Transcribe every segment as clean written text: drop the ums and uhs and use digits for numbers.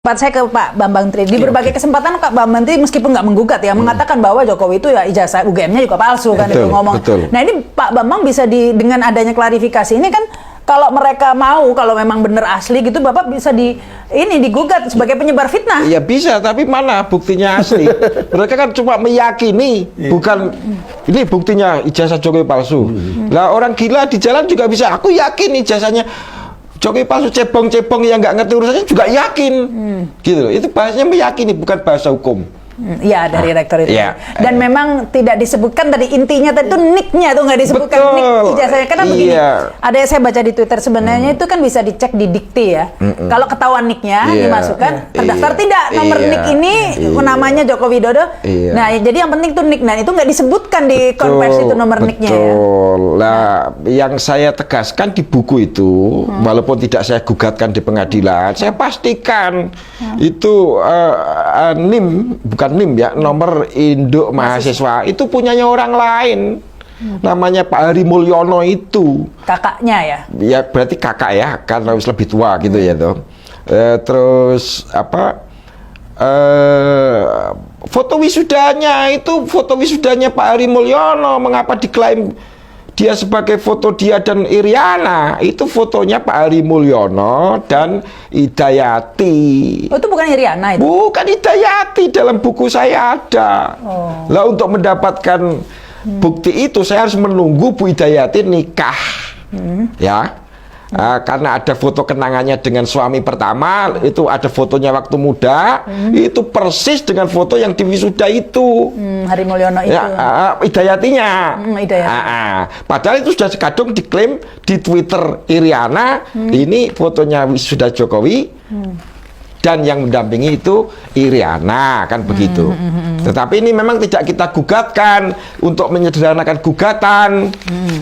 Saya ke Pak Bambang Tri. Di berbagai kesempatan Pak Bambang Tri meskipun nggak menggugat ya, mengatakan bahwa Jokowi itu ya ijazah UGM-nya juga palsu kan, itu ngomong. Betul. Nah ini Pak Bambang bisa dengan adanya klarifikasi ini kan, kalau mereka mau, kalau memang benar asli gitu, Bapak bisa digugat sebagai penyebar fitnah. Ya bisa, tapi mana buktinya asli? Mereka kan cuma meyakini, bukan ini buktinya ijazah Jokowi palsu. Lah orang gila di jalan juga bisa, aku yakin ijazahnya Jokowi palsu, cebong-cebong yang nggak ngerti urusannya juga yakin, gitu loh. Itu bahasanya meyakini, bukan bahasa hukum. Iya, dari rektor itu. Ya. Dan memang tidak disebutkan tadi intinya tadi itu nick-nya tuh nggak disebutkan. Betul. Nick ijazahnya karena begini. Iya. Ada yang saya baca di Twitter sebenarnya itu kan bisa dicek di dikti ya. Kalau ketahuan nick-nya dimasukkan, terdaftar tidak nomor nick ini namanya Joko Widodo. Nah, jadi yang penting tuh nick. Nah, itu nggak disebutkan di konversi itu nomor nick-nya ya. Betul. Lah, yang saya tegaskan di buku itu, walaupun tidak saya gugatkan di pengadilan, saya pastikan itu NIM, bukan NIM ya, nomor induk mahasiswa itu punyanya orang lain, namanya Pak Hari Mulyono itu. Kakaknya ya? Ya berarti kakak ya, karena harus lebih tua gitu ya tuh. Terus apa? Foto wisudanya itu foto wisudanya Pak Hari Mulyono. Mengapa diklaim dia sebagai foto dia dan Iriana? Itu fotonya Pak Hari Mulyono dan Hidayati. Oh, itu bukan Iriana itu? Bukan, Hidayati, dalam buku saya ada. Lah untuk mendapatkan bukti itu saya harus menunggu Bu Hidayati nikah. Ya. Karena ada foto kenangannya dengan suami pertama, itu ada fotonya waktu muda, itu persis dengan foto yang di wisuda itu. Hari Mulyono itu. Ya, Hidayatinya. Padahal itu sudah kadung diklaim di Twitter Iriana, ini fotonya wisuda Jokowi. Dan yang mendampingi itu Iriana, kan begitu. Tetapi ini memang tidak kita gugatkan untuk menyederhanakan gugatan,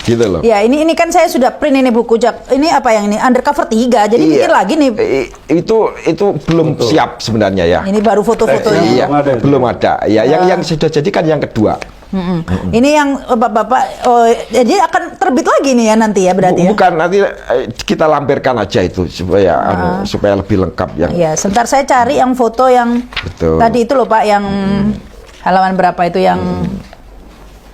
gitu loh. Ya, ini kan saya sudah print ini buku ini apa yang ini Undercover 3. Jadi pikir lagi nih. Itu belum siap sebenarnya ya. Ini baru foto-fotonya. Iya, belum ada. Ya, yang sudah jadi kan yang kedua. Ini yang Bapak, jadi akan terbit lagi nih ya nanti ya berarti ya? Bukan, nanti kita lampirkan aja itu supaya supaya lebih lengkap yang. Iya, sebentar saya cari yang foto yang tadi itu loh Pak, yang halaman berapa itu yang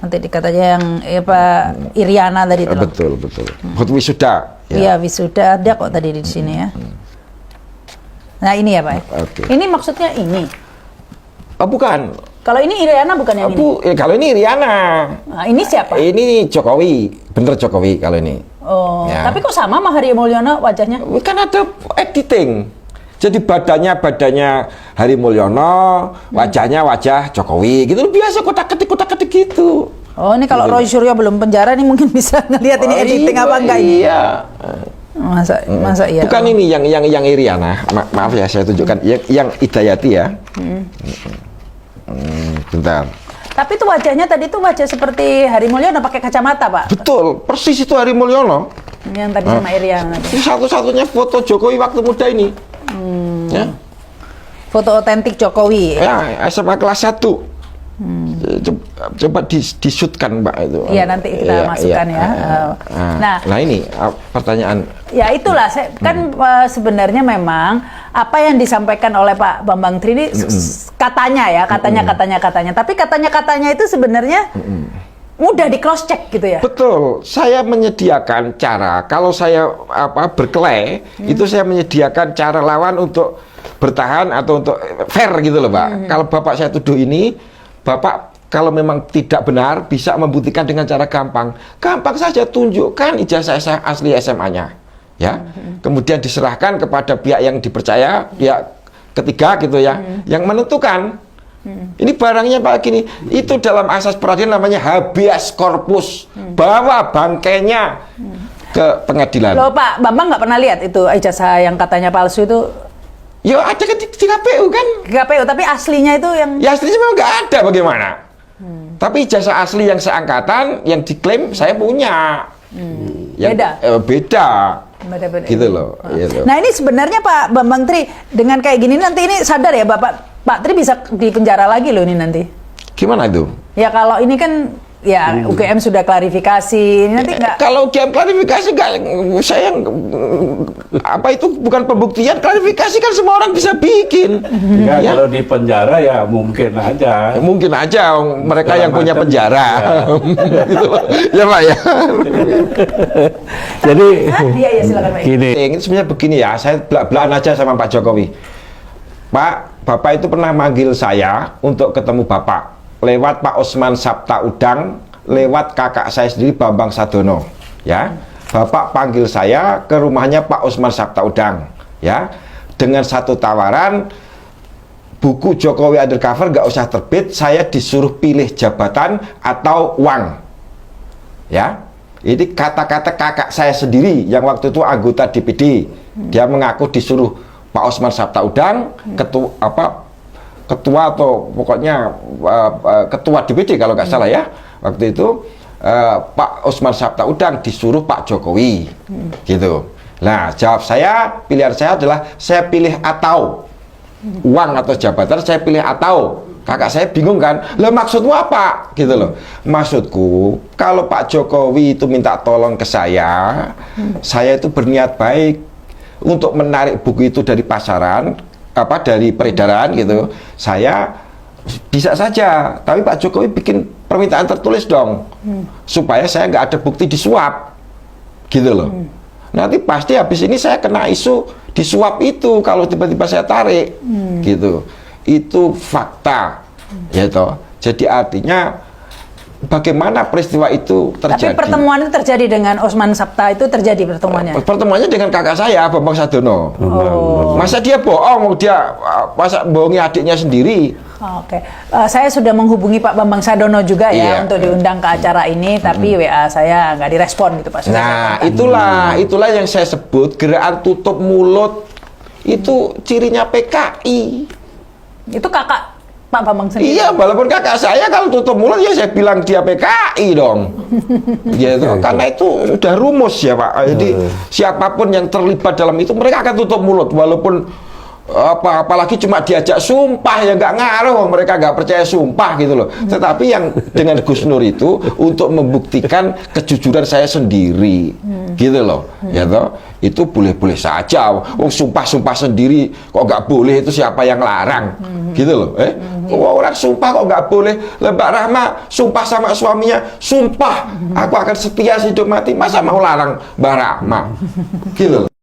nanti dikata aja yang Pak Iriana tadi itu loh. Betul. Foto wisuda. Iya, wisuda ada kok tadi di sini ya. Nah, ini ya Pak. Ini maksudnya ini. Oh, bukan. Kalau ini Iriana bukan yang ini? Kalau ini Iriana. Nah, ini siapa? Ini Jokowi, bener Jokowi kalau ini. Oh, ya. Tapi kok sama sama Hari Mulyono wajahnya? Kan ada editing. Jadi badannya Hari Mulyono, wajahnya wajah Jokowi, gitu. Biasa kotak-ketik gitu. Oh, ini kalau Roy Suryo belum penjara nih mungkin bisa ngelihat ini editing apa enggak ini? Iya. Masa iya. Bukan ini yang Iriana. Maaf ya, saya tunjukkan yang Hidayati ya. Bentar. Tapi itu wajahnya tadi tuh wajah seperti Hari Mulyono pakai kacamata, Pak. Betul, persis itu Hari Mulyono. Yang tadi sama Iriana. Ini satu-satunya foto Jokowi waktu muda ini. Ya. Foto otentik Jokowi. Ya, SMA kelas 1. Coba disutkan Mbak itu. Iya, nanti kita masukkan ya. Nah ini pertanyaan. Ya itulah, kan sebenarnya memang apa yang disampaikan oleh Pak Bambang Tri ini katanya ya, katanya. Tapi katanya itu sebenarnya mudah di cross check gitu ya. Betul. Saya menyediakan cara, kalau saya berkelahi, itu saya menyediakan cara lawan untuk bertahan atau untuk fair gitu loh, Pak. Kalau Bapak saya tuduh ini, Bapak kalau memang tidak benar bisa membuktikan dengan cara gampang. Gampang saja, tunjukkan ijazah asli SMA-nya. Ya. Kemudian diserahkan kepada pihak yang dipercaya, pihak ketiga gitu ya, yang menentukan. Ini barangnya Pak gini, itu dalam asas peradilan namanya habeas corpus. Bawa bangkainya ke pengadilan. Loh Pak, Bambang nggak pernah lihat itu ijazah yang katanya palsu itu? Ya ada kan di KPU kan? KPU, tapi aslinya itu yang... Ya aslinya memang nggak ada, bagaimana? Tapi ijazah asli yang seangkatan, yang diklaim saya punya. Beda. Gitu loh. Gitu. Nah ini sebenarnya Pak Bambang Tri, dengan kayak gini nanti ini sadar ya Pak Tri bisa dipenjara lagi loh ini nanti. Gimana itu? Ya kalau ini kan ya UGM sudah klarifikasi. Ini nanti nggak. Kalau UGM klarifikasi nggak, saya apa itu bukan pembuktian, klarifikasi kan semua orang bisa bikin. Ya, kalau di penjara ya mungkin aja. Mungkin aja mereka yang punya penjara. Ya. Gitu loh. Ya Pak ya. Jadi Iya silakan Pak. gini. Ini sebenarnya begini ya, saya belak-belakan aja sama Pak Jokowi. Pak, Bapak itu pernah manggil saya untuk ketemu Bapak lewat Pak Osman Sabtaudang, lewat kakak saya sendiri Bambang Sadono, ya. Bapak panggil saya ke rumahnya Pak Osman Sabtaudang, ya, dengan satu tawaran, buku Jokowi Undercover nggak usah terbit, saya disuruh pilih jabatan atau uang, ya. Ini kata-kata kakak saya sendiri yang waktu itu anggota DPD, dia mengaku disuruh Pak Osman Sabtaudang, ketua atau pokoknya ketua DPD kalau nggak salah ya waktu itu, Pak Osman Sabtaudang disuruh Pak Jokowi, gitu. Nah, jawab saya, pilihan saya adalah saya pilih atau uang atau jabatan, saya pilih atau. Kakak saya bingung kan, lah maksudmu apa? Gitu loh. Maksudku, kalau Pak Jokowi itu minta tolong ke saya itu berniat baik untuk menarik buku itu dari pasaran, dari peredaran gitu, saya bisa saja. Tapi Pak Jokowi bikin permintaan tertulis dong, supaya saya nggak ada bukti disuap, gitu loh. Nanti pasti habis ini saya kena isu disuap itu kalau tiba-tiba saya tarik, gitu. Itu fakta, ya toh. Jadi artinya bagaimana peristiwa itu terjadi. Tapi pertemuan itu terjadi dengan Osman Sabta itu terjadi pertemuannya? Pertemuannya dengan kakak saya, Bambang Sadono. Oh. Masa dia bohong, masa bohongi adiknya sendiri. Oke, saya sudah menghubungi Pak Bambang Sadono juga ya Iya. untuk diundang ke acara ini, tapi WA saya nggak direspon gitu Pak. Nah, itulah yang saya sebut gerakan tutup mulut. Itu cirinya PKI. Itu kakak Pak Bambang sendiri? Iya, walaupun kakak saya kalau tutup mulut ya saya bilang dia PKI dong. Gitu. Karena itu udah rumus ya Pak. Jadi siapapun yang terlibat dalam itu mereka akan tutup mulut walaupun apalagi cuma diajak sumpah ya nggak ngaruh, mereka nggak percaya sumpah gitu loh. Tetapi yang dengan Gus Nur itu untuk membuktikan kejujuran saya sendiri, gitu loh, ya toh. Itu boleh-boleh saja. Sumpah sendiri kok nggak boleh, itu siapa yang larang, gitu loh. Orang sumpah kok nggak boleh. Mbak Rahma sumpah sama suaminya, sumpah aku akan setia hidup mati, masa mau larang Mbak Rahma, gitu loh.